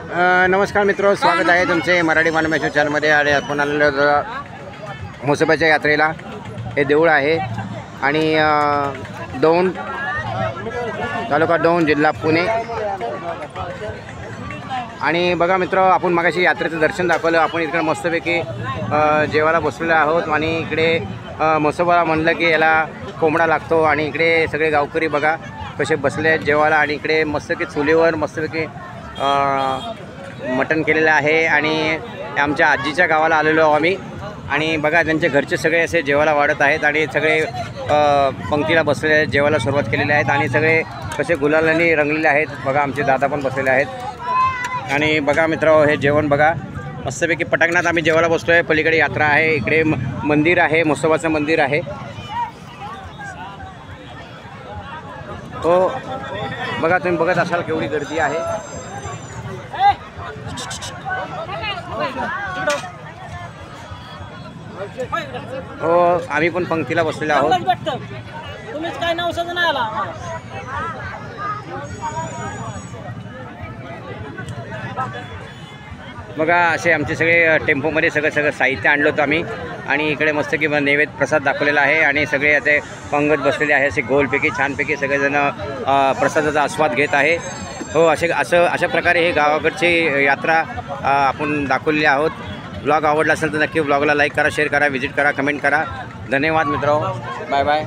नमस्कार मित्र, स्वागत आहे तुमचे मराठी मानमेश्वर चॅनलमध्ये. आणि आपण आलेलो म्हसोबाच्या यात्रेला. हे देऊळ आहे आणि दौंड तालुका दौंड जिल्हा पुणे. आणि बघा मित्र, आपण मागाशी यात्रेचं दर्शन दाखवलं. आपण इकडे मस्तपैकी जेवायला बसलेलो आहोत. आणि इकडे म्हसोबा म्हणलं की याला कोंबडा लागतो. आणि इकडे सगळे गावकरी बघा कसे बसले आहेत जेवायला. आणि इकडे मस्तपैकी चुलीवर मस्तपैकी मटण केलेलं आहे. आणि आमच्या आजीच्या गावाला आलेलो आहोत आम्ही. आणि बघा त्यांचे घरचे सगळे असे जेवायला वाढत आहेत. आणि सगळे पंक्तीला बसलेले आहेत, जेवायला सुरुवात केलेली आहेत. आणि सगळे कसे गुलालांनी रंगलेले आहेत. बघा आमचे दादा पण बसलेले आहेत. आणि बघा मित्र, हे जेवण बघा मस्तपैकी पटांगणात आम्ही जेवायला बसलो आहे. पलीकडे यात्रा आहे, इकडे मंदिर आहे, म्हसोबाचं मंदिर आहे. हो बघा, तुम्ही बघत असाल केवढी गर्दी आहे. हो, आम्ही पण पंक्तीला बसलेलो आहोत. तुम्हीच काय नाव सजून आला. बघा असे आमचे सगळे टेम्पोमध्ये सगळं साहित्य आणलं होतं आम्ही. आणि इकडे मस्त की नैवेद्य प्रसाद दाखवलेला आहे. आणि सगळे आता पंगत बसलेले आहे, असे गोलपैकी छानपैकी सगळेजण प्रसादाचा आस्वाद घेत आहे. हो, अशा प्रकारे हे गावाकडची यात्रा आपण दाखवलेली आहोत. ब्लॉग आवडला असेल तर नक्की ब्लॉगला लाईक करा, शेअर करा, व्हिजिट करा, कमेंट करा. धन्यवाद मित्रांनो, बाय बाय.